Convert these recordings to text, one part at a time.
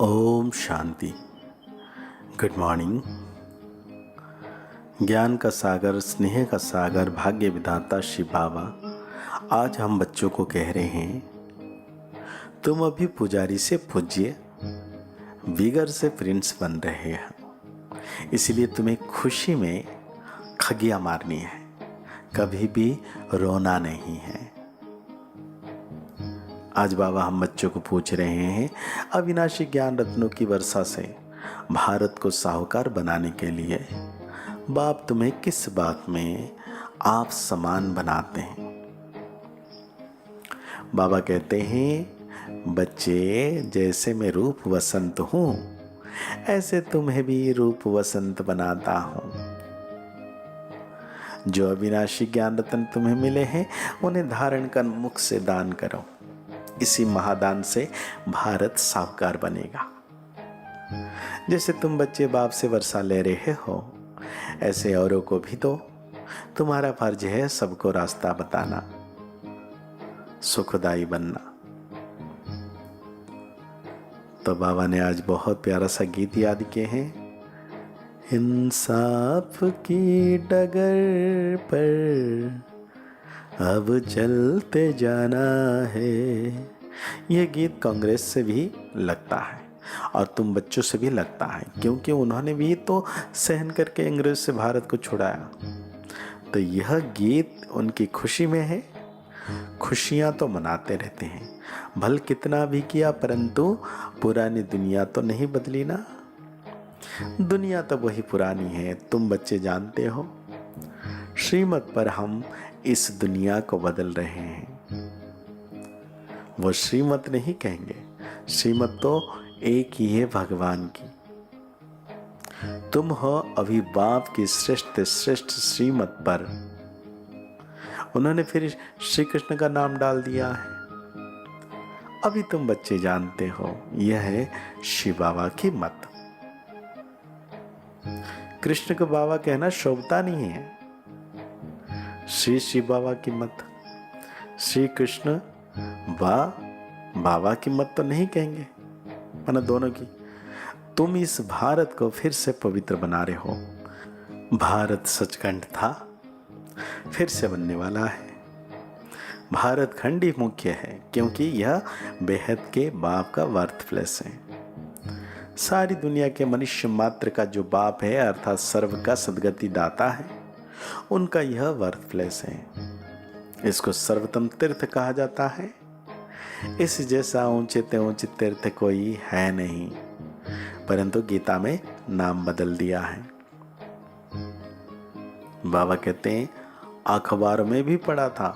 Om Shanti. Good morning. ज्ञान का सागर, स्नेह का सागर, भाग्य विधाता शिव बाबा आज हम बच्चों को कह रहे हैं, तुम अभी पुजारी से पूज्य, बिगर से प्रिंस बन रहे हो। इसलिए तुम्हें खुशी में खगियां मारनी है, कभी भी रोना नहीं है। आज बाबा हम बच्चों को पूछ रहे हैं, अविनाशी ज्ञान रत्नों की वर्षा से भारत को साहूकार बनाने के लिए बाप तुम्हें किस बात में आप समान बनाते हैं। बाबा कहते हैं, बच्चे जैसे मैं रूप वसंत हूं, ऐसे तुम्हें भी रूप वसंत बनाता हूं। जो अविनाशी ज्ञान रत्न तुम्हें मिले हैं, उन्हें धारण कर मुख से दान करो। इसी महादान से भारत साहूकार बनेगा। जैसे तुम बच्चे बाप से वर्षा ले रहे हो, ऐसे औरों को भी दो। तुम्हारा फर्ज है सबको रास्ता बताना, सुखदाई बनना। तो बाबा ने आज बहुत प्यारा सा गीत याद किए हैं। इंसाफ की डगर पर अब चलते जाना है। यह गीत कांग्रेस से भी लगता है और तुम बच्चों से भी लगता है, क्योंकि उन्होंने भी तो सहन करके अंग्रेज से भारत को छुड़ाया। तो यह गीत उनकी खुशी में है। खुशियां तो मनाते रहते हैं, भल कितना भी किया, परंतु पुरानी दुनिया तो नहीं बदली ना। दुनिया तो वही पुरानी है। तुम बच्चे जानते हो, श्रीमत पर हम इस दुनिया को बदल रहे हैं। वो श्रीमत नहीं कहेंगे, श्रीमत तो एक ही है, भगवान की। तुम हो अभी बाप की श्रेष्ठ श्रेष्ठ श्रीमत पर। उन्होंने फिर श्री कृष्ण का नाम डाल दिया है। अभी तुम बच्चे जानते हो, यह है शिव बाबा की मत। कृष्ण को बाबा कहना शोभता नहीं है। श्री शिव बाबा की मत, श्री कृष्ण बाबा की मत तो नहीं कहेंगे, माना दोनों की। तुम इस भारत को फिर से पवित्र बना रहे हो। भारत सचखंड था, फिर से बनने वाला है। भारत खंड ही मुख्य है, क्योंकि यह बेहद के बाप का बर्थ प्लेस है। सारी दुनिया के मनुष्य मात्र का जो बाप है, अर्थात सर्व का सदगति दाता है, उनका यह बर्थ प्लेस है। इसको सर्वोत्तम तीर्थ कहा जाता है। इस जैसा ऊंचे ते ऊंचे तीर्थ कोई है नहीं, परंतु गीता में नाम बदल दिया है। बाबा कहते हैं, अखबार में भी पढ़ा था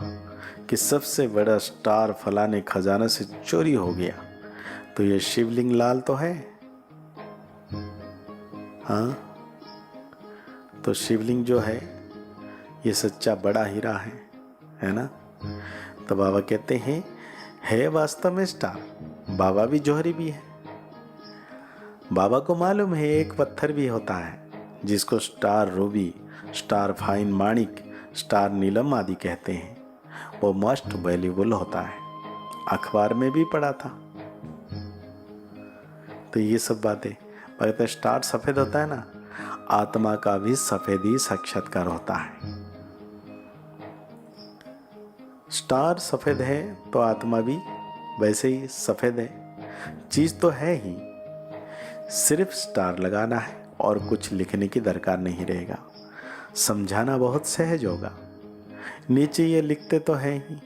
कि सबसे बड़ा स्टार फलाने खजाना से चोरी हो गया। तो ये शिवलिंग लाल तो है। हाँ, तो शिवलिंग जो है ये सच्चा बड़ा हीरा है ना। तो बाबा कहते हैं, है वास्तव में स्टार। बाबा भी जौहरी भी है। बाबा को मालूम है एक पत्थर भी होता है जिसको स्टार रूबी, स्टार फाइन माणिक, स्टार नीलम आदि कहते हैं। वो मोस्ट वैल्यूबल होता है। अखबार में भी पढ़ा था। तो ये सब बातें कहते, स्टार सफेद होता है ना, आत्मा का भी सफेदी साक्षात्कार होता है। स्टार सफेद है तो आत्मा भी वैसे ही सफेद है। चीज तो है ही, सिर्फ स्टार लगाना है और कुछ लिखने की दरकार नहीं रहेगा। समझाना बहुत सहज होगा। नीचे ये लिखते तो है ही,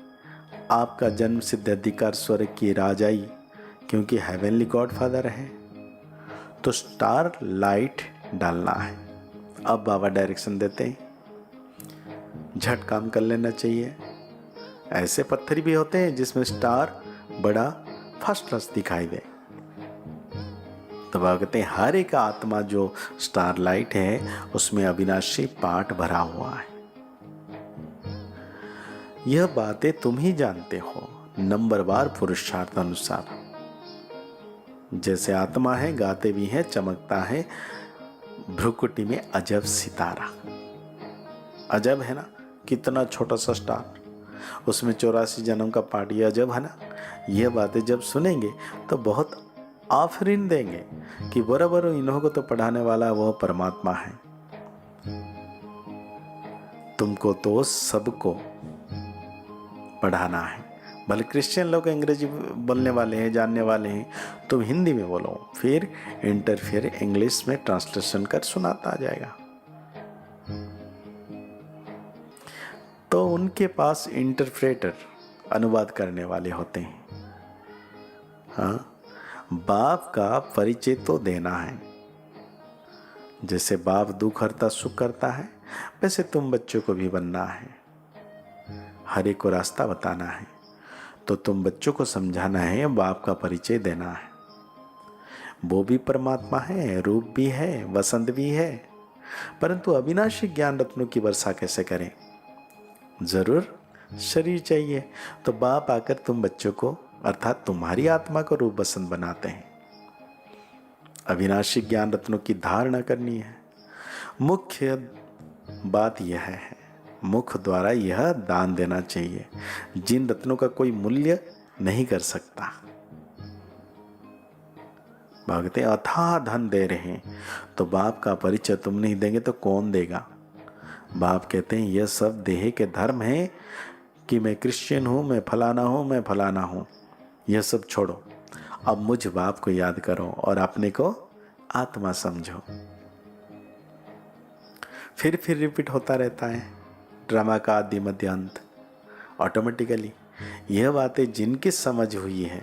आपका जन्म सिद्ध अधिकार स्वर्ग की राजाई, क्योंकि हेवनली गॉडफादर है। तो स्टार लाइट डालना है। अब बाबा डायरेक्शन देते हैं, झट काम कर लेना चाहिए। ऐसे पत्थर भी होते हैं जिसमें स्टार बड़ा फर्स्ट क्लास दिखाई दे। तो बाबा कहते हैं, हर एक आत्मा जो स्टार लाइट है, उसमें अविनाशी पाठ भरा हुआ है। यह बातें तुम ही जानते हो, नंबरवार पुरुषार्थ अनुसार। जैसे आत्मा है, गाते भी है, चमकता है भ्रुकुटी में अजब सितारा। अजब है ना, कितना छोटा सा स्टार, उसमें 84 जन्म का पार्टी। अजब है ना। यह बातें जब सुनेंगे तो बहुत आफरीन देंगे कि बराबर इन्हों को तो पढ़ाने वाला वो परमात्मा है। तुमको तो सबको पढ़ाना है। भले क्रिश्चियन लोग अंग्रेजी बोलने वाले हैं, जानने वाले हैं, तुम हिंदी में बोलो, फिर इंटरफेयर इंग्लिश में ट्रांसलेशन कर सुनाता आ जाएगा। तो उनके पास इंटरप्रेटर, अनुवाद करने वाले होते हैं। हाँ, बाप का परिचय तो देना है। जैसे बाप दुख हरता सुख करता है, वैसे तुम बच्चों को भी बनना है। हर एक को रास्ता बताना है। तो तुम बच्चों को समझाना है, बाप का परिचय देना है। वो भी परमात्मा है, रूप भी है, वसंत भी है, परंतु अविनाशी ज्ञान रत्नों की वर्षा कैसे करें? जरूर शरीर चाहिए। तो बाप आकर तुम बच्चों को, अर्थात तुम्हारी आत्मा को रूप वसंत बनाते हैं। अविनाशी ज्ञान रत्नों की धारणा करनी है। मुख्य बात यह है, मुख द्वारा यह दान देना चाहिए, जिन रत्नों का कोई मूल्य नहीं कर सकता। भागते अथाह धन दे रहे हैं, तो बाप का परिचय तुम नहीं देंगे तो कौन देगा? बाप कहते हैं यह सब देह के धर्म है कि मैं क्रिश्चियन हूं, मैं फलाना हूं, मैं फलाना हूं। यह सब छोड़ो, अब मुझ बाप को याद करो और अपने को आत्मा समझो। फिर रिपीट होता रहता है ड्रामा का आदि मध्य अंत। ऑटोमेटिकली यह बातें जिनकी समझ हुई है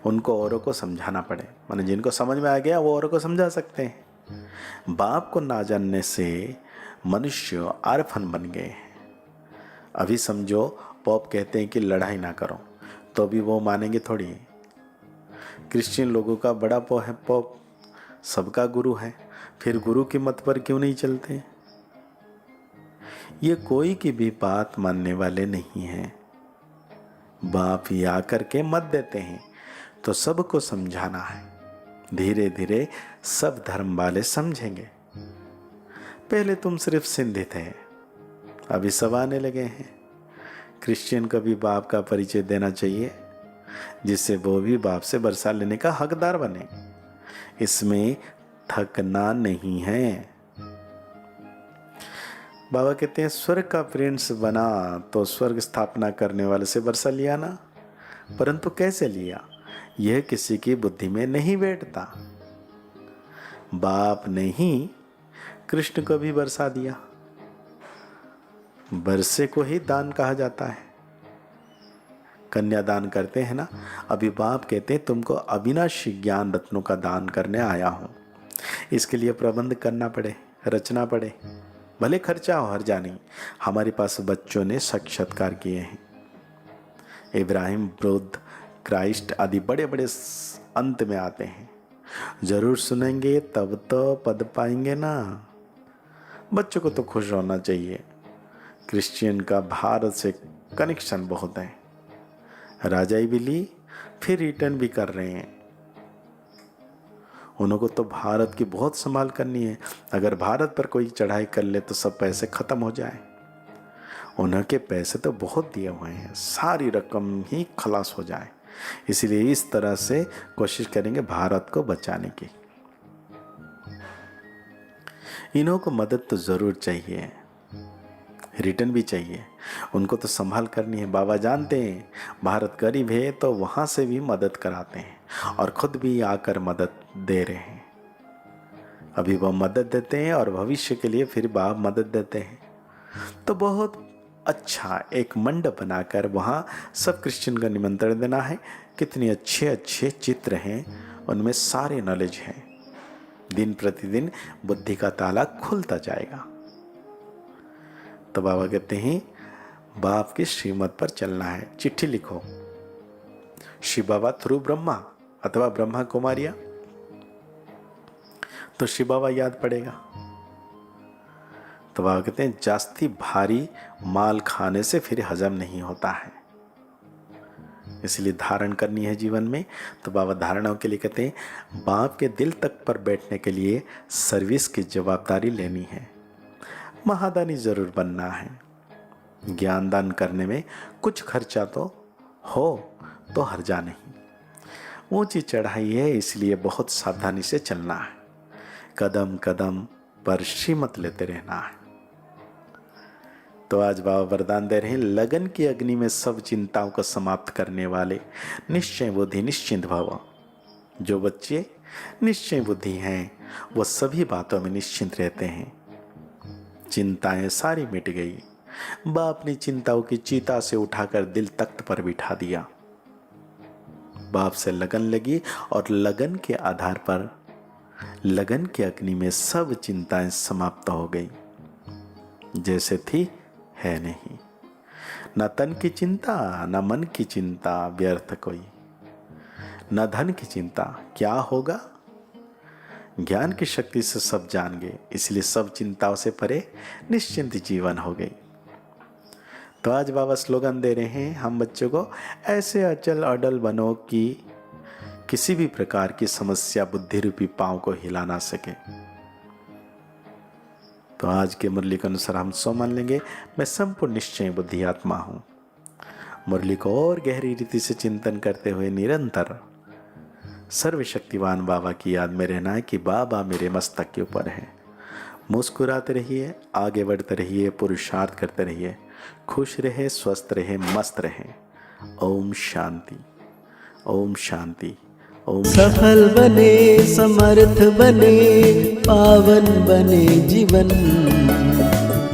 उनको औरों को समझाना पड़े, माने जिनको समझ में आ गया वो औरों को समझा सकते हैं। बाप को ना जानने से मनुष्य आरफन बन गए हैं। अभी समझो पॉप कहते हैं कि लड़ाई ना करो, तो भी वो मानेंगे थोड़ी। क्रिश्चियन लोगों का बड़ा पॉप सबका गुरु है, फिर गुरु की मत पर क्यों नहीं चलते? ये कोई की भी बात मानने वाले नहीं हैं। बाप ही आकर के मत देते हैं, तो सबको समझाना है। धीरे धीरे सब धर्म वाले समझेंगे। पहले तुम सिर्फ सिंधी थे, अभी सब आने लगे हैं। क्रिश्चियन को भी बाप का परिचय देना चाहिए, जिससे वो भी बाप से बरसा लेने का हकदार बने। इसमें थकना नहीं है। बाबा कहते हैं स्वर्ग का प्रिंस बना तो स्वर्ग स्थापना करने वाले से बरसा लिया ना, परंतु कैसे लिया यह किसी की बुद्धि में नहीं बैठता। बाप ने ही कृष्ण को भी बरसा दिया। बरसे को ही दान कहा जाता है। कन्यादान करते हैं ना, अभी बाप कहते हैं तुमको अविनाशी ज्ञान रत्नों का दान करने आया हूं। इसके लिए प्रबंध करना पड़े, रचना पड़े, भले खर्चा हो, हर्जा नहीं। हमारे पास बच्चों ने साक्षात्कार किए हैं। इब्राहिम, बुद्ध, क्राइस्ट आदि बड़े बड़े अंत में आते हैं। जरूर सुनेंगे तब तो पद पाएंगे ना। बच्चों को तो खुश होना चाहिए। क्रिश्चियन का भारत से कनेक्शन बहुत है। राजाई भी ली, फिर रिटर्न भी कर रहे हैं। उनको तो भारत की बहुत संभाल करनी है। अगर भारत पर कोई चढ़ाई कर ले तो सब पैसे खत्म हो जाए। उनके पैसे तो बहुत दिए हुए हैं, सारी रकम ही खलास हो जाए। इसलिए इस तरह से कोशिश करेंगे भारत को बचाने की। इन्हों को मदद तो जरूर चाहिए, रिटर्न भी चाहिए। उनको तो संभाल करनी है। बाबा जानते हैं भारत गरीब है, तो वहाँ से भी मदद कराते हैं और खुद भी आकर मदद दे रहे हैं। अभी वह मदद देते हैं और भविष्य के लिए फिर बाप मदद देते हैं। तो बहुत अच्छा एक मंडप बनाकर वहाँ सब क्रिश्चियन का निमंत्रण देना है। कितने अच्छे अच्छे चित्र हैं, उनमें सारे नॉलेज हैं। दिन प्रतिदिन बुद्धि का ताला खुलता जाएगा। तो बाबा कहते हैं बाप की श्रीमत पर चलना है। चिट्ठी लिखो, शिव बाबा थ्रू ब्रह्मा अथवा ब्रह्मा कुमारिया, तो शिव बाबा याद पड़ेगा। तो बाबा कहते हैं जास्ती भारी माल खाने से फिर हजम नहीं होता है, इसलिए धारण करनी है जीवन में। तो बाबा धारणाओं के लिए कहते हैं बाप के दिल तक पर बैठने के लिए सर्विस की जवाबदारी लेनी है। महादानी जरूर बनना है। ज्ञान दान करने में कुछ खर्चा तो हो, तो हर्जा नहीं। ऊंची चढ़ाई है, इसलिए बहुत सावधानी से चलना है। कदम कदम पर श्रीमत लेते रहना है। तो आज बाबा वरदान दे रहे हैं, लगन की अग्नि में सब चिंताओं को समाप्त करने वाले निश्चय बुद्धि निश्चिंत भव। जो बच्चे निश्चय बुद्धि हैं वो सभी बातों में निश्चिंत रहते हैं। चिंताएं सारी मिट गई। बाप ने चिंताओं की चीता से उठाकर दिल तख्त पर बिठा दिया। बाप से लगन लगी और लगन के आधार पर लगन की अग्नि में सब चिंताएं समाप्त हो गई। जैसे थी है नहीं। न तन की चिंता, न मन की चिंता व्यर्थ कोई, न धन की चिंता क्या होगा। ज्ञान की शक्ति से सब जान गए, इसलिए सब चिंताओं से परे निश्चिंत जीवन हो गई। तो आज बाबा स्लोगन दे रहे हैं, हम बच्चों को ऐसे अचल अडल बनो कि किसी भी प्रकार की समस्या बुद्धि रूपी पांव को हिला ना सके। तो आज के मुरली के अनुसार हम सो मान लेंगे, मैं संपूर्ण निश्चय बुद्धि आत्मा हूं। मुरली को और गहरी रीति से चिंतन करते हुए निरंतर सर्वशक्तिवान बाबा की याद में रहना है कि बाबा मेरे मस्तक के ऊपर है। मुस्कुराते रहिए, आगे बढ़ते रहिए, पुरुषार्थ करते रहिए, खुश रहे, स्वस्थ रहे, मस्त रहे। ओम शांति, ओम शांति, ओम। सफल बने, समर्थ बने, पावन बने जीवन।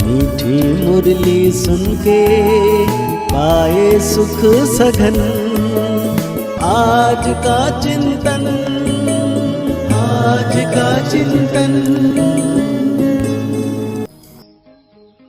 मीठी मुरली सुन के पाए सुख सघन। आज का चिंतन